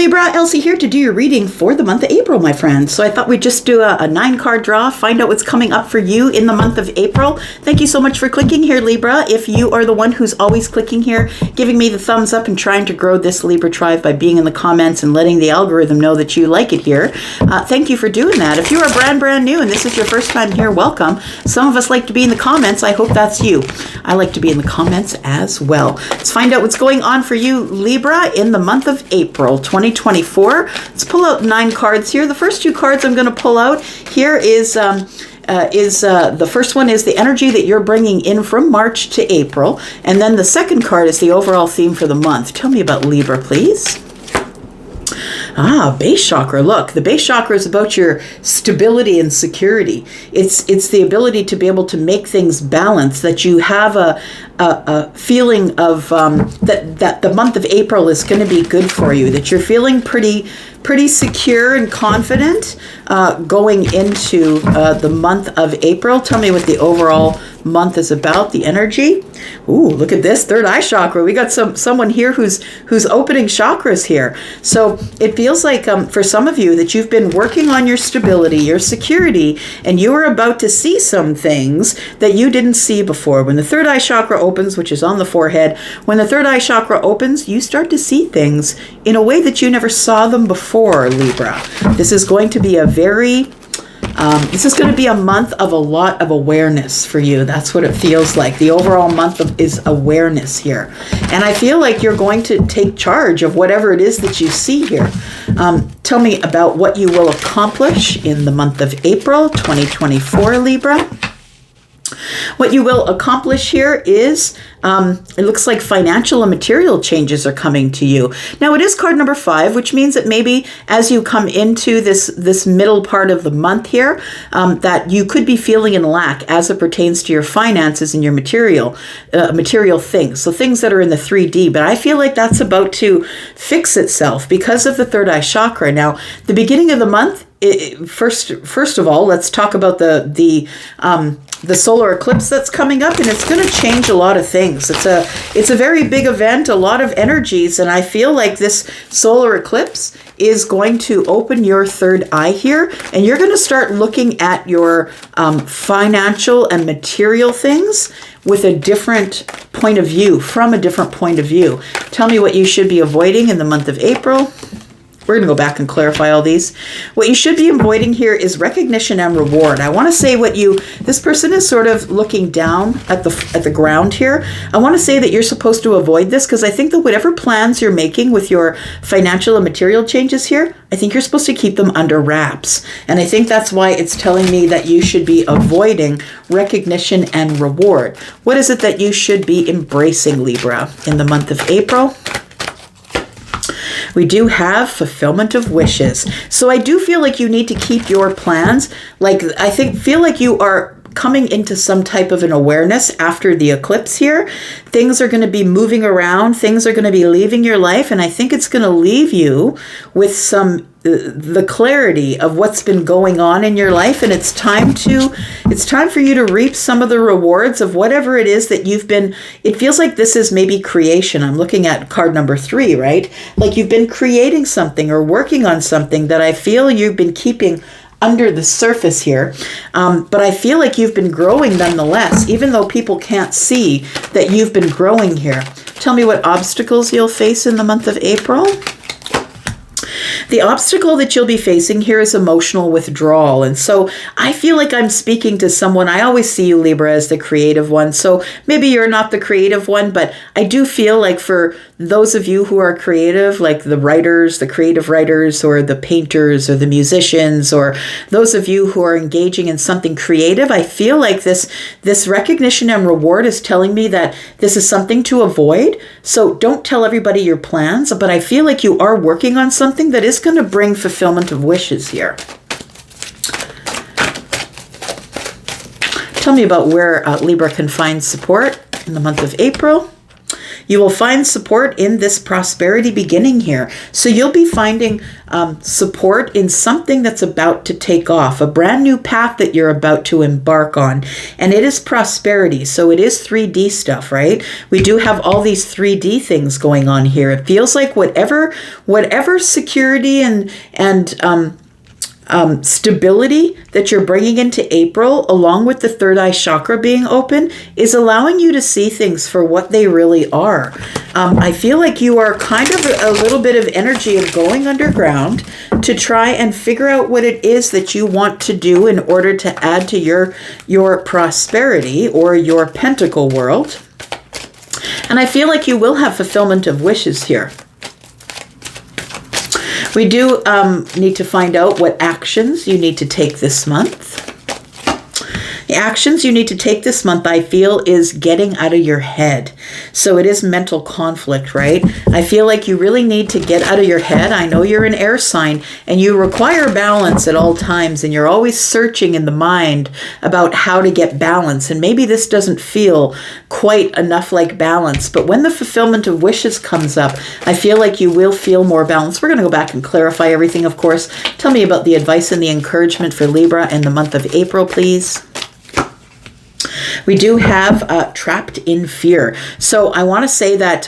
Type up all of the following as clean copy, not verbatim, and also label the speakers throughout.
Speaker 1: Libra, Elsie here to do your reading for the month of April, my friend. So I thought we'd just do a 9-card draw, find out what's coming up for you in the month of April. Thank you so much for clicking here, Libra. If you are the one who's always clicking here, giving me the thumbs up and trying to grow this Libra tribe by being in the comments and letting the algorithm know that you like it here, thank you for doing that. If you are brand new and this is your first time here, welcome. Some of us like to be in the comments. I hope that's you. I like to be in the comments as well. Let's find out what's going on for you, Libra, in the month of April 2024. Let's pull out 9 cards here. The first 2 cards I'm going to pull out here is the first one is the energy that you're bringing in from March to April, and then the second card is the overall theme for the month. Tell me about Libra, please. Base chakra. Look, the base chakra is about your stability and security. It's the ability to be able to make things balance, that you have a feeling of that the month of April is going to be good for you, that you're feeling pretty secure and confident going into the month of April. Tell me what the overall month is about, the energy. Ooh, look at this, third eye chakra. We got someone here who's opening chakras here. So it feels like for some of you that you've been working on your stability, your security, and you are about to see some things that you didn't see before. When the third eye chakra opens, which is on the forehead, when the third eye chakra opens, you start to see things in a way that you never saw them before, Libra. This is going to be this is going to be a month of a lot of awareness for you. That's what it feels like. The overall month is awareness here. And I feel like you're going to take charge of whatever it is that you see here. Tell me about what you will accomplish in the month of April 2024, Libra. What you will accomplish here is, it looks like financial and material changes are coming to you. Now, it is card number 5, which means that maybe as you come into this middle part of the month here, that you could be feeling in lack as it pertains to your finances and your material things. So things that are in the 3D. But I feel like that's about to fix itself because of the third eye chakra. Now, the beginning of the month, first of all, let's talk about the solar eclipse that's coming up, and it's going to change a lot of things. It's a very big event, a lot of energies, and I feel like this solar eclipse is going to open your third eye here, and you're going to start looking at your financial and material things with a different point of view, from a different point of view. Tell me what you should be avoiding in the month of April. We're going to go back and clarify all these. What you should be avoiding here is recognition and reward. I want to say this person is sort of looking down at the ground here. I want to say that you're supposed to avoid this because I think that whatever plans you're making with your financial and material changes here, I think you're supposed to keep them under wraps. And I think that's why it's telling me that you should be avoiding recognition and reward. What is it that you should be embracing, Libra, in the month of April? We do have fulfillment of wishes. So I do feel like you need to keep your plans. Feel like you are coming into some type of an awareness after the eclipse here. Things are going to be moving around. Things are going to be leaving your life. And I think it's going to leave you with the clarity of what's been going on in your life. And it's time for you to reap some of the rewards of whatever it is that it feels like this is maybe creation. I'm looking at card number 3, right? Like you've been creating something or working on something that I feel you've been keeping under the surface here. But I feel like you've been growing nonetheless, even though people can't see that you've been growing here. Tell me what obstacles you'll face in the month of April. The obstacle that you'll be facing here is emotional withdrawal. And so I feel like I'm speaking to someone. I always see you, Libra, as the creative one. So maybe you're not the creative one, but I do feel like for those of you who are creative, like the writers, the creative writers, or the painters, or the musicians, or those of you who are engaging in something creative, I feel like this recognition and reward is telling me that this is something to avoid. So don't tell everybody your plans, but I feel like you are working on something that is going to bring fulfillment of wishes here. Tell me about where Libra can find support in the month of April. You will find support in this prosperity beginning here. So you'll be finding support in something that's about to take off, a brand new path that you're about to embark on. And it is prosperity. So it is 3D stuff, right? We do have all these 3D things going on here. It feels like whatever security and stability that you're bringing into April, along with the third eye chakra being open, is allowing you to see things for what they really are. I feel like you are kind of a little bit of energy of going underground to try and figure out what it is that you want to do in order to add to your prosperity or your pentacle world. And I feel like you will have fulfillment of wishes here. We do need to find out what actions you need to take this month. The actions you need to take this month, I feel, is getting out of your head. So it is mental conflict, right? I feel like you really need to get out of your head. I know you're an air sign and you require balance at all times, and you're always searching in the mind about how to get balance. And maybe this doesn't feel quite enough like balance, but when the fulfillment of wishes comes up, I feel like you will feel more balance. We're going to go back and clarify everything, of course. Tell me about the advice and the encouragement for Libra in the month of April, please. We do have trapped in fear. So I want to say that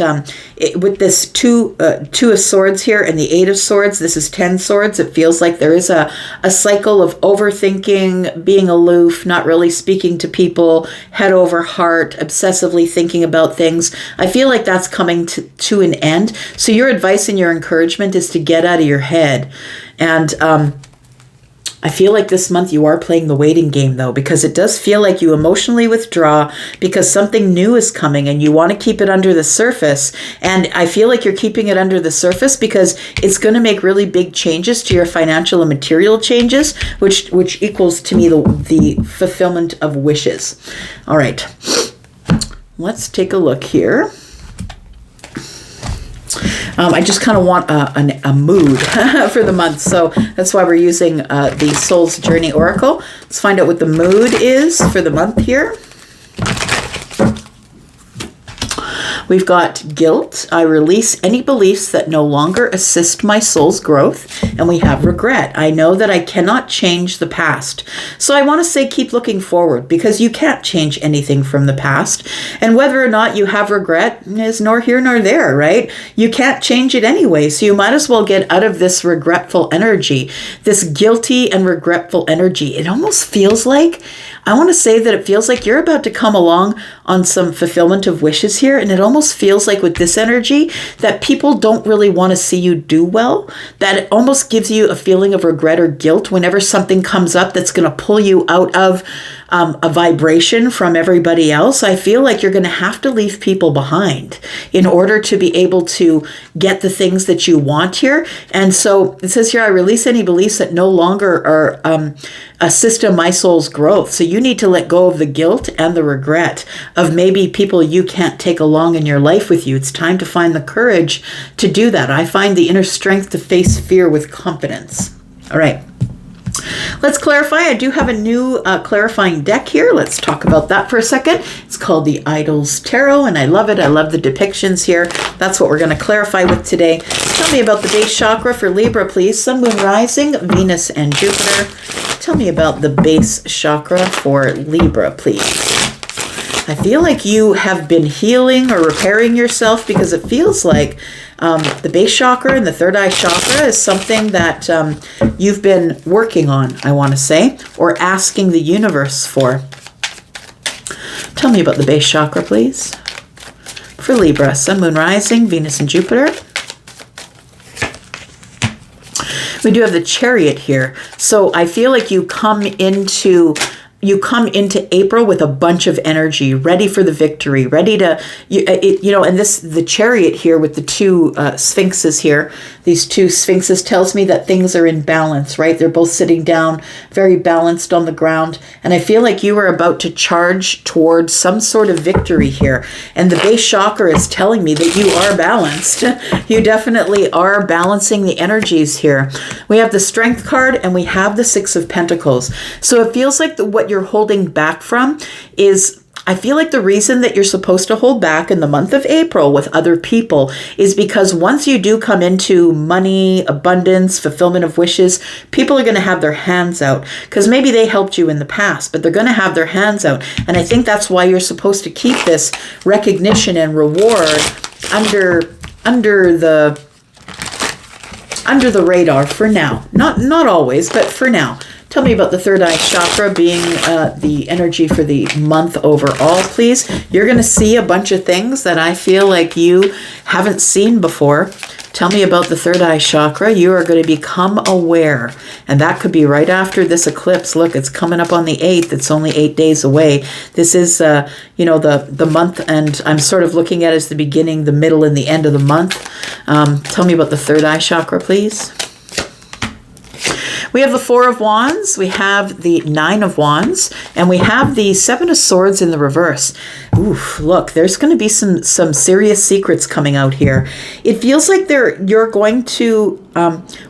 Speaker 1: with this two of swords here and the 8 of swords, this is 10 swords. It feels like there is a cycle of overthinking, being aloof, not really speaking to people, head over heart, obsessively thinking about things. I feel like that's coming to an end. So your advice and your encouragement is to get out of your head. And I feel like this month you are playing the waiting game, though, because it does feel like you emotionally withdraw because something new is coming and you want to keep it under the surface. And I feel like you're keeping it under the surface because it's going to make really big changes to your financial and material changes, which equals to me the fulfillment of wishes. All right, let's take a look here. I just kind of want a mood for the month, so that's why we're using the Soul's Journey Oracle. Let's find out what the mood is for the month here. We've got guilt. I release any beliefs that no longer assist my soul's growth. And we have regret. I know that I cannot change the past. So I want to say keep looking forward, because you can't change anything from the past. And whether or not you have regret is nor here nor there, right? You can't change it anyway. So you might as well get out of this regretful energy, this guilty and regretful energy. It almost feels like, I want to say that it feels like you're about to come along on some fulfillment of wishes here. And it almost feels like with this energy that people don't really want to see you do well, that it almost gives you a feeling of regret or guilt whenever something comes up that's going to pull you out of a vibration from everybody else. I feel like you're going to have to leave people behind in order to be able to get the things that you want here. And so it says here, I release any beliefs that no longer are assist in my soul's growth. So you need to let go of the guilt and the regret of maybe people you can't take along in your life with you. It's time to find the courage to do that. I find the inner strength to face fear with confidence. All right. Let's clarify. I do have a new clarifying deck here. Let's talk about that for a second. It's called the Idols Tarot, and I love it. I love the depictions here. That's what we're going to clarify with today. Tell me about the base chakra for Libra, please. Sun, Moon, Rising, Venus, and Jupiter. Tell me about the base chakra for Libra, please. I feel like you have been healing or repairing yourself, because it feels like the base chakra and the third eye chakra is something that you've been working on, I want to say, or asking the universe for. Tell me about the base chakra, please. For Libra, Sun, Moon, Rising, Venus, and Jupiter. We do have the Chariot here. So I feel like you come into April with a bunch of energy, ready for the victory, ready to, and the Chariot here with the two sphinxes here, these two sphinxes tells me that things are in balance, right? They're both sitting down, very balanced on the ground. And I feel like you are about to charge towards some sort of victory here. And the base chakra is telling me that you are balanced. You definitely are balancing the energies here. We have the Strength card and we have the Six of Pentacles. So it feels like what you're holding back from is I feel like the reason that you're supposed to hold back in the month of April with other people is because once you do come into money, abundance, fulfillment of wishes, people are going to have their hands out because maybe they helped you in the past, but they're going to have their hands out. And I think that's why you're supposed to keep this recognition and reward under the radar for now. Not always, but for now. Tell me about the third eye chakra being the energy for the month overall, please. You're going to see a bunch of things that I feel like you haven't seen before. Tell me about the third eye chakra. You are going to become aware. And that could be right after this eclipse. Look, it's coming up on the 8th. It's only 8 days away. This is, the month, and I'm sort of looking at it as the beginning, the middle, and the end of the month. Tell me about the third eye chakra, please. We have the Four of Wands, we have the Nine of Wands, and we have the Seven of Swords in the reverse. Oof, look, there's going to be some serious secrets coming out here. It feels like you're going to,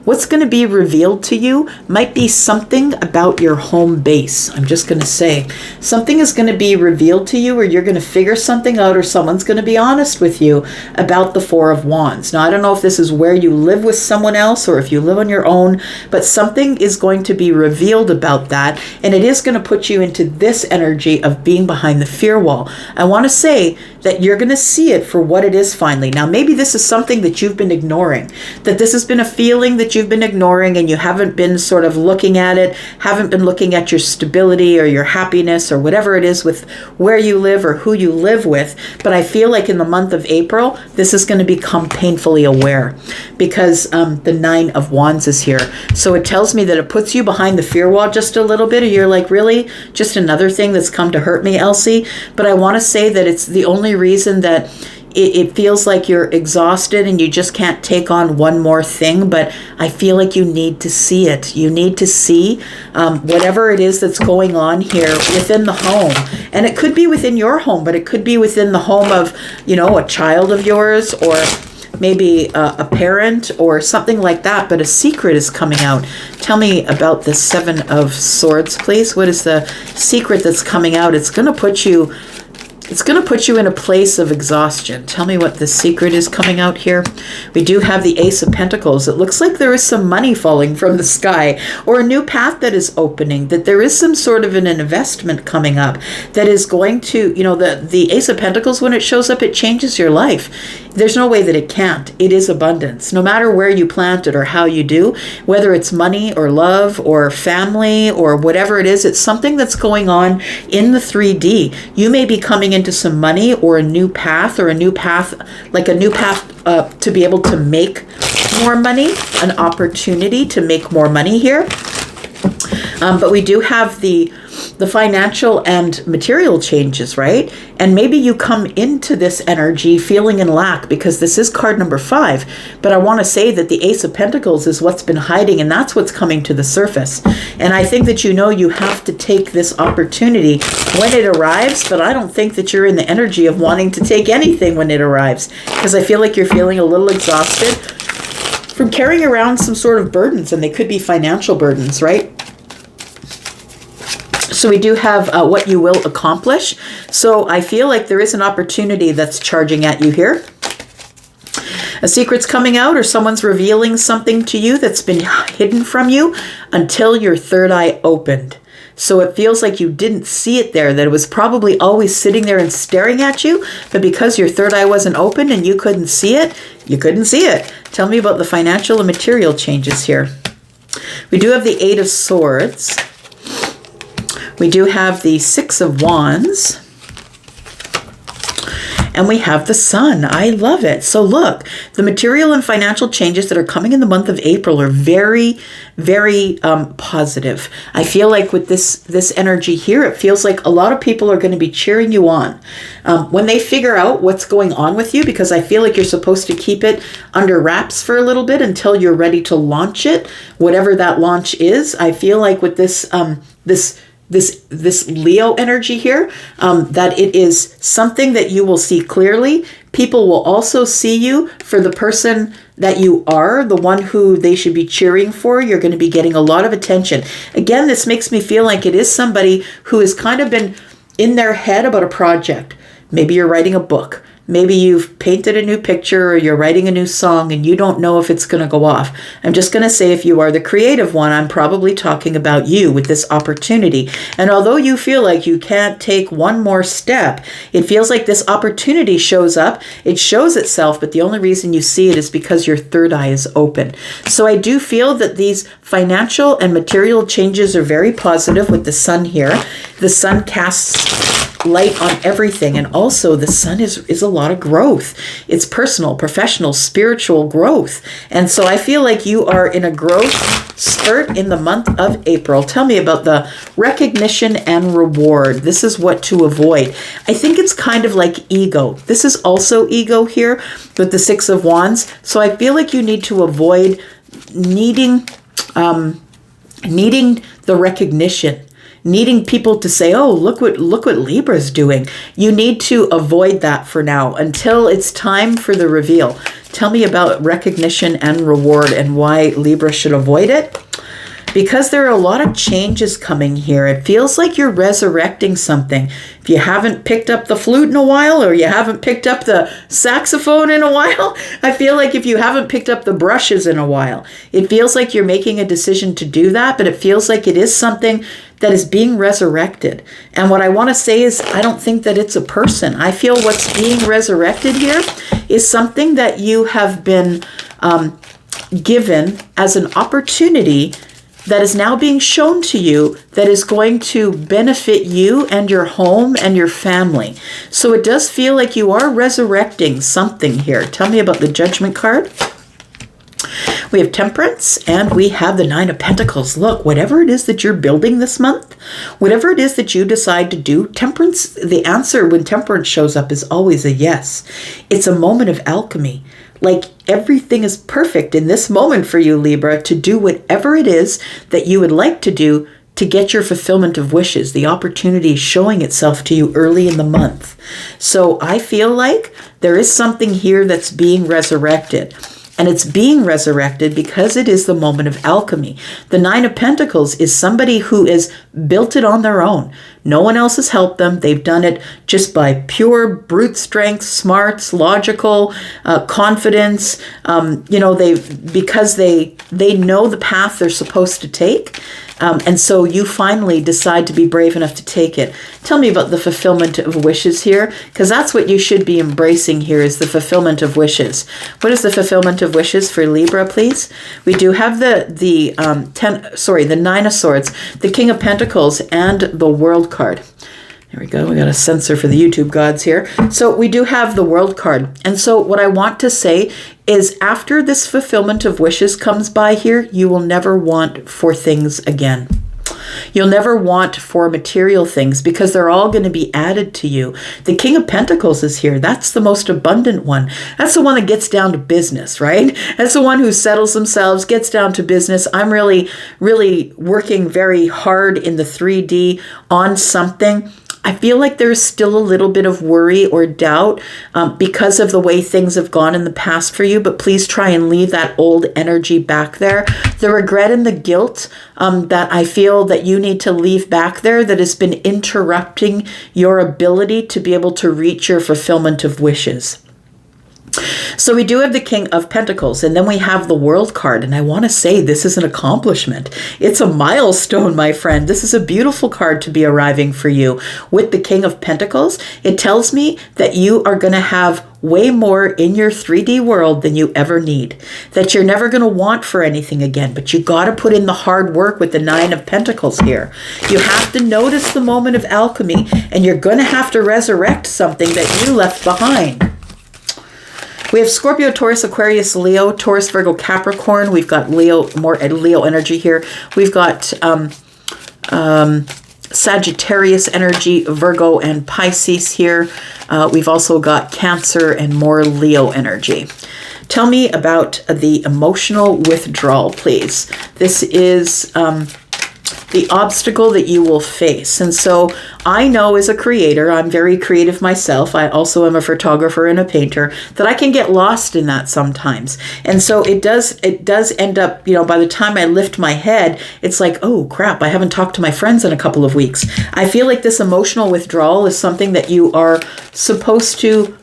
Speaker 1: what's going to be revealed to you might be something about your home base. I'm just going to say, something is going to be revealed to you, or you're going to figure something out, or someone's going to be honest with you about the Four of Wands. Now, I don't know if this is where you live with someone else or if you live on your own, but something is going to be revealed about that, and it is going to put you into this energy of being behind the fear wall. I want to say that you're going to see it for what it is finally. Now, maybe this is something that you've been ignoring, that this has been a feeling that you've been ignoring and you haven't been sort of looking at it, haven't been looking at your stability or your happiness or whatever it is with where you live or who you live with. But I feel like in the month of April, this is going to become painfully aware because the Nine of Wands is here. So it tells me that it puts you behind the fear wall just a little bit, or you're like, really? Just another thing that's come to hurt me, Elsie? But I want to say that it's the only reason that it feels like you're exhausted and you just can't take on one more thing, but I feel like you need to see it. You need to see whatever it is that's going on here within the home. And it could be within your home, but it could be within the home of, a child of yours, or maybe a parent or something like that, but a secret is coming out. Tell me about the Seven of Swords, please. What is the secret that's coming out? It's going to put you in a place of exhaustion. Tell me what the secret is coming out here. We do have the Ace of Pentacles. It looks like there is some money falling from the sky, or a new path that is opening, that there is some sort of an investment coming up that is going to, the Ace of Pentacles, when it shows up, it changes your life. There's no way that it can't. It is abundance. No matter where you plant it or how you do, whether it's money or love or family or whatever it is, it's something that's going on in the 3D. You may be coming into some money or a new path, to be able to make more money, an opportunity to make more money here. But we do have the financial and material changes, right? And maybe you come into this energy feeling in lack, because this is card number 5. But I want to say that the Ace of Pentacles is what's been hiding, and that's what's coming to the surface. And I think that you have to take this opportunity when it arrives, but I don't think that you're in the energy of wanting to take anything when it arrives, because I feel like you're feeling a little exhausted from carrying around some sort of burdens, and they could be financial burdens, right? So we do have what you will accomplish. So I feel like there is an opportunity that's charging at you here. A secret's coming out, or someone's revealing something to you that's been hidden from you until your third eye opened. So it feels like you didn't see it there, that it was probably always sitting there and staring at you, but because your third eye wasn't open and you couldn't see it, you couldn't see it. Tell me about the financial and material changes here. We do have the Eight of Swords. We do have the Six of Wands. And we have the Sun. I love it. So look, the material and financial changes that are coming in the month of April are very, very positive. I feel like with this energy here, it feels like a lot of people are going to be cheering you on when they figure out what's going on with you, because I feel like you're supposed to keep it under wraps for a little bit until you're ready to launch it, whatever that launch is. I feel like with this Leo energy here, that it is something that you will see clearly. People will also see you for the person that you are, the one who they should be cheering for. You're going to be getting a lot of attention. Again, this makes me feel like it is somebody who has kind of been in their head about a project. Maybe you're writing a book. Maybe you've painted a new picture or you're writing a new song and you don't know if it's going to go off. I'm just going to say if you are the creative one, I'm probably talking about you with this opportunity. And although you feel like you can't take one more step, it feels like this opportunity shows up. It shows itself, but the only reason you see it is because your third eye is open. So I do feel that these financial and material changes are very positive with the sun here. The sun casts light on everything, and also the sun is a lot of growth. It's personal, professional, spiritual growth. And so I feel like you are in a growth spurt in the month of April. Tell me about the recognition and reward. This is what to avoid. I think it's kind of like ego. This is also ego here with the Six of Wands. So I feel like you need to avoid needing the recognition, needing people to say, oh, look what Libra's doing. You need to avoid that for now until it's time for the reveal. Tell me about recognition and reward and why Libra should avoid it. Because there are a lot of changes coming here. It feels like you're resurrecting something. If you haven't picked up the flute in a while, or you haven't picked up the saxophone in a while, I feel like if you haven't picked up the brushes in a while, it feels like you're making a decision to do that, but it feels like it is something that is being resurrected. And what I want to say is, I don't think that it's a person. I feel what's being resurrected here is something that you have been given as an opportunity that is now being shown to you that is going to benefit you and your home and your family. So it does feel like you are resurrecting something here. Tell me about the Judgment card. We have Temperance and we have the Nine of Pentacles. Look, whatever it is that you're building this month, whatever it is that you decide to do, Temperance, the answer when Temperance shows up is always a yes. It's a moment of alchemy. Like everything is perfect in this moment for you, Libra, to do whatever it is that you would like to do to get your fulfillment of wishes. The opportunity is showing itself to you early in the month. So I feel like there is something here that's being resurrected. And it's being resurrected because it is the moment of alchemy. The Nine of Pentacles is somebody who has built it on their own. No one else has helped them. They've done it just by pure brute strength, smarts, logical, confidence. Because they know the path they're supposed to take. And so you finally decide to be brave enough to take it. Tell me about the fulfillment of wishes here, because that's what you should be embracing here, is the fulfillment of wishes. What is the fulfillment of wishes for Libra, please? We do have the Nine of Swords, the King of Pentacles, and the World card. There we go. We got a censor for the YouTube gods here. So we do have the World card. And so what I want to say is, after this fulfillment of wishes comes by here, you will never want for things again. You'll never want for material things because they're all going to be added to you. The King of Pentacles is here. That's the most abundant one. That's the one that gets down to business, right? That's the one who settles themselves, gets down to business. I'm really, really working very hard in the 3D on something. I feel like there's still a little bit of worry or doubt because of the way things have gone in the past for you, but please try and leave that old energy back there. The regret and the guilt that I feel that you need to leave back there, that has been interrupting your ability to be able to reach your fulfillment of wishes. So we do have the King of Pentacles, and then we have the World card. And I want to say this is an accomplishment. It's a milestone, my friend. This is a beautiful card to be arriving for you. With the King of Pentacles, it tells me that you are going to have way more in your 3D world than you ever need. That you're never going to want for anything again, but you got to put in the hard work with the Nine of Pentacles here. You have to notice the moment of alchemy, and you're going to have to resurrect something that you left behind. We have Scorpio, Taurus, Aquarius, Leo, Taurus, Virgo, Capricorn. We've got Leo, more Leo energy here. We've got Sagittarius energy, Virgo, and Pisces here. We've also got Cancer and more Leo energy. Tell me about the emotional withdrawal, please. This is the obstacle that you will face. And so I know as a creator, I'm very creative myself. I also am a photographer and a painter, that I can get lost in that sometimes. And so it does end up, by the time I lift my head, it's like, oh crap, I haven't talked to my friends in a couple of weeks. I feel like this emotional withdrawal is something that you are supposed to,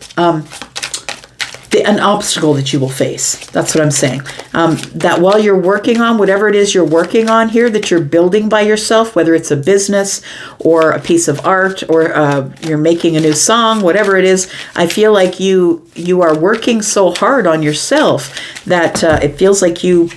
Speaker 1: an obstacle that you will face. That's what I'm saying. That while you're working on whatever it is you're working on here, that you're building by yourself, whether it's a business or a piece of art or you're making a new song, whatever it is, I feel like you are working so hard on yourself that it feels like you,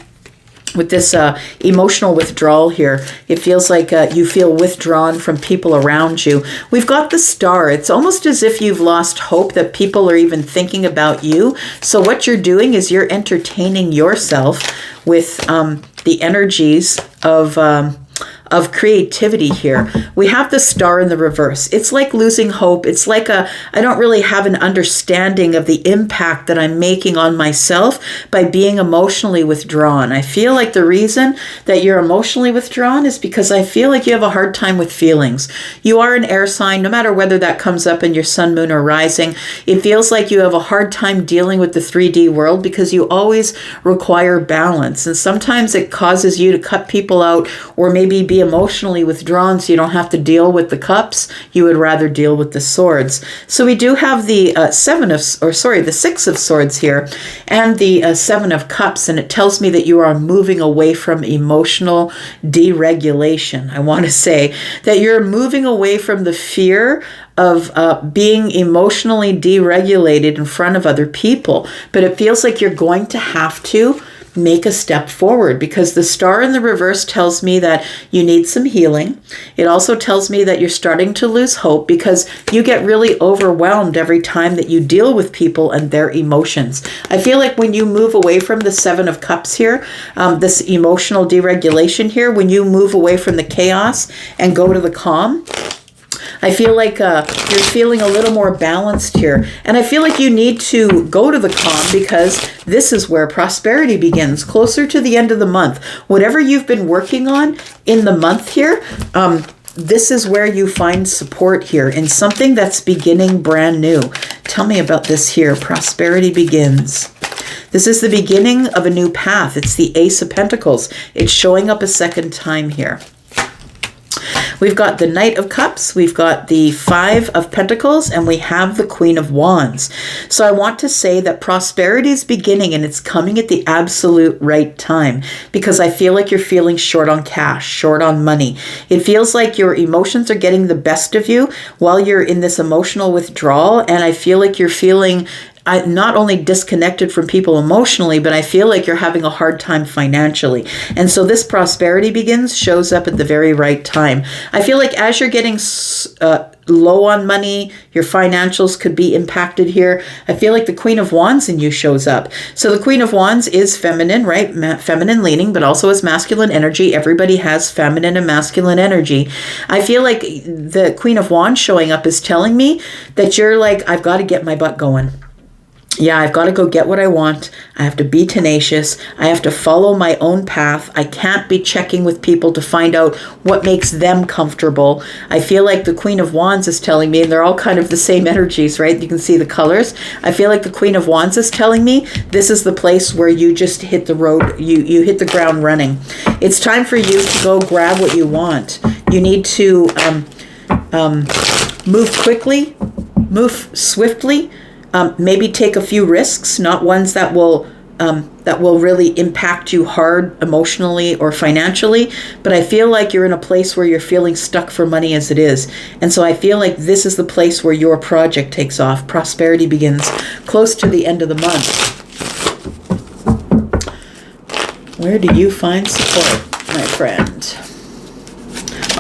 Speaker 1: with this emotional withdrawal here, it feels like you feel withdrawn from people around you. We've got the Star. It's almost as if you've lost hope that people are even thinking about you. So what you're doing is you're entertaining yourself with the energies of creativity here. We have the Star in the reverse. It's like losing hope. It's like I don't really have an understanding of the impact that I'm making on myself by being emotionally withdrawn. I feel like the reason that you're emotionally withdrawn is because I feel like you have a hard time with feelings. You are an air sign, no matter whether that comes up in your sun, moon, or rising. It feels like you have a hard time dealing with the 3D world because you always require balance. And sometimes it causes you to cut people out or maybe be emotionally withdrawn so you don't have to deal with the cups. You would rather deal with the swords. So we do have the the 6 of swords here and the 7 of cups, and it tells me that you are moving away from emotional deregulation. I want to say that you're moving away from the fear of being emotionally deregulated in front of other people. But it feels like you're going to have to make a step forward because the Star in the reverse tells me that you need some healing. It also tells me that you're starting to lose hope because you get really overwhelmed every time that you deal with people and their emotions. I feel like when you move away from the 7 of Cups here, this emotional deregulation here, when you move away from the chaos and go to the calm, I feel like you're feeling a little more balanced here. And I feel like you need to go to the calm because this is where prosperity begins, closer to the end of the month. Whatever you've been working on in the month here, this is where you find support here in something that's beginning brand new. Tell me about this here. Prosperity begins. This is the beginning of a new path. It's the Ace of Pentacles. It's showing up a second time here. We've got the Knight of Cups, we've got the 5 of Pentacles, and we have the Queen of Wands. So I want to say that prosperity is beginning and it's coming at the absolute right time because I feel like you're feeling short on cash, short on money. It feels like your emotions are getting the best of you while you're in this emotional withdrawal, and I feel like you're feeling not only disconnected from people emotionally, but I feel like you're having a hard time financially. And so this prosperity begins shows up at the very right time. I feel like as you're getting low on money, your financials could be impacted here. I feel like the Queen of Wands in you shows up. So the Queen of Wands is feminine, right? Feminine leaning, but also has masculine energy. Everybody has feminine and masculine energy. I feel like the Queen of Wands showing up is telling me that you're like, I've got to get my butt going. Yeah, I've got to go get what I want. I have to be tenacious. I have to follow my own path. I can't be checking with people to find out what makes them comfortable. I feel like the Queen of Wands is telling me, and they're all kind of the same energies, right? You can see the colors. I feel like the Queen of Wands is telling me this is the place where you just hit the road. You hit the ground running. It's time for you to go grab what you want. You need to move quickly, move swiftly. Maybe take a few risks, not ones that will really impact you hard emotionally or financially. But I feel like you're in a place where you're feeling stuck for money as it is. And so I feel like this is the place where your project takes off. Prosperity begins close to the end of the month. Where do you find support, my friend?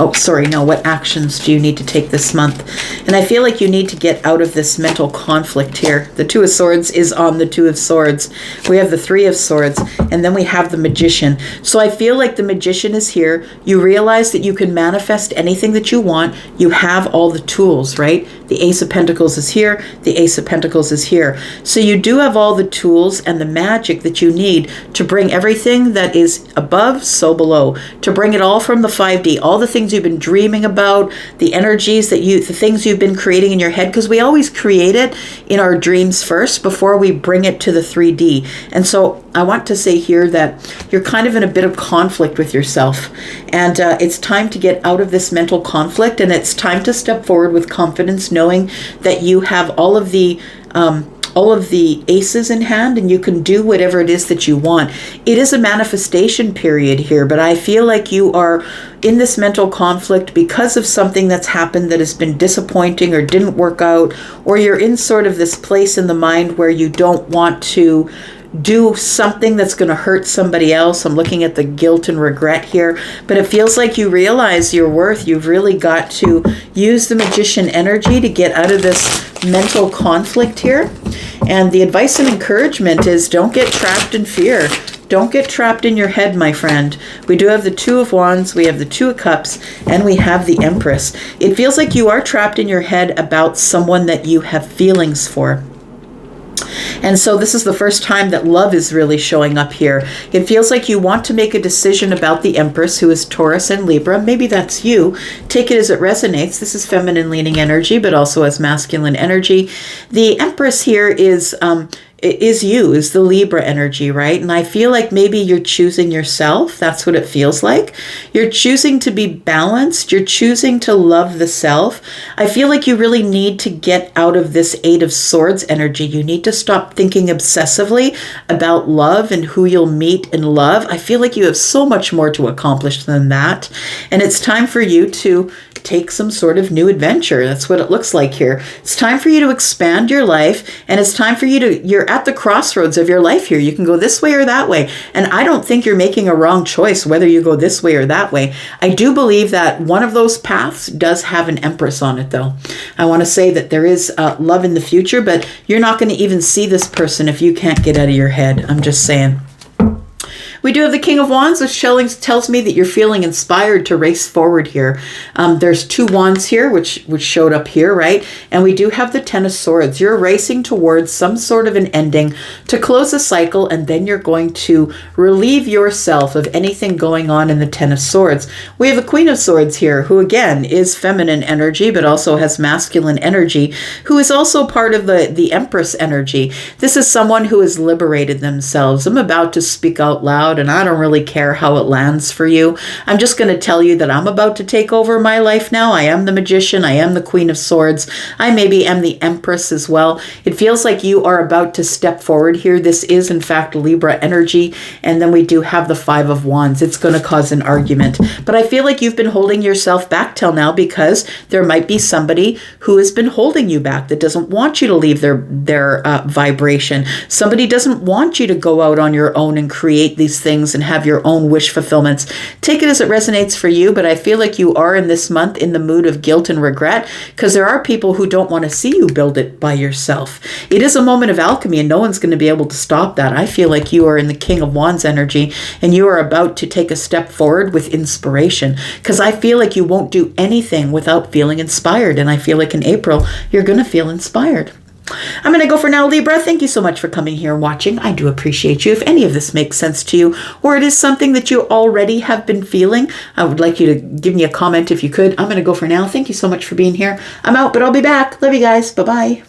Speaker 1: Oh, sorry, no, what actions do you need to take this month? And I feel like you need to get out of this mental conflict here. The Two of Swords is on the Two of Swords. We have the Three of Swords, and then we have the Magician. So I feel like the Magician is here. You realize that you can manifest anything that you want. You have all the tools, right? The Ace of Pentacles is here. The Ace of Pentacles is here. So you do have all the tools and the magic that you need to bring everything that is above, so below. To bring it all from the 5D, all the things you've been dreaming about, the energies that the things you've been creating in your head, because we always create it in our dreams first before we bring it to the 3D. And so I want to say here that you're kind of in a bit of conflict with yourself, and it's time to get out of this mental conflict, and it's time to step forward with confidence, knowing that you have all of the aces in hand, and you can do whatever it is that you want. It is a manifestation period here, but I feel like you are in this mental conflict because of something that's happened that has been disappointing or didn't work out, or you're in sort of this place in the mind where you don't want to do something that's going to hurt somebody else. I'm looking at the guilt and regret here, but it feels like you realize your worth. You've really got to use the Magician energy to get out of this mental conflict here. And the advice and encouragement is don't get trapped in fear. Don't get trapped in your head, my friend. We do have the Two of Wands, we have the Two of Cups, and we have the Empress. It feels like you are trapped in your head about someone that you have feelings for. And so this is the first time that love is really showing up here. It feels like you want to make a decision about the Empress, who is Taurus and Libra. Maybe that's you. Take it as it resonates. This is feminine leaning energy, but also has masculine energy. The Empress here is the Libra energy, right? And I feel like maybe you're choosing yourself. That's what it feels like. You're choosing to be balanced. You're choosing to love the self. I feel like you really need to get out of this Eight of Swords energy. You need to stop thinking obsessively about love and who you'll meet in love. I feel like you have so much more to accomplish than that. And it's time for you to take some sort of new adventure. That's what it looks like here. It's time for you to expand your life, and it's time for you're at the crossroads of your life here. You can go this way or that way. And I don't think you're making a wrong choice whether you go this way or that way. I do believe that one of those paths does have an Empress on it, though. I want to say that there is love in the future, but you're not going to even see this person if you can't get out of your head. I'm just saying. We do have the King of Wands, which tells me that you're feeling inspired to race forward here. There's two wands here, which showed up here, right? And we do have the Ten of Swords. You're racing towards some sort of an ending to close a cycle, and then you're going to relieve yourself of anything going on in the Ten of Swords. We have the Queen of Swords here, who again is feminine energy, but also has masculine energy, who is also part of the Empress energy. This is someone who has liberated themselves. I'm about to speak out loud, and I don't really care how it lands for you. I'm just going to tell you that I'm about to take over my life now. I am the Magician. I am the Queen of Swords. I maybe am the Empress as well. It feels like you are about to step forward here. This is, in fact, Libra energy. And then we do have the Five of Wands. It's going to cause an argument. But I feel like you've been holding yourself back till now because there might be somebody who has been holding you back, that doesn't want you to leave their vibration. Somebody doesn't want you to go out on your own and create these things and have your own wish fulfillments. Take it as it resonates for you, but I feel like you are in this month in the mood of guilt and regret because there are people who don't want to see you build it by yourself. It is a moment of alchemy, and no one's going to be able to stop that. I feel like you are in the King of Wands energy, and you are about to take a step forward with inspiration, because I feel like you won't do anything without feeling inspired, and I feel like in April you're going to feel inspired. I'm going to go for now, Libra. Thank you so much for coming here and watching. I do appreciate you. If any of this makes sense to you, or it is something that you already have been feeling, I would like you to give me a comment if you could. I'm going to go for now. Thank you so much for being here. I'm out, but I'll be back. Love you guys. Bye-bye.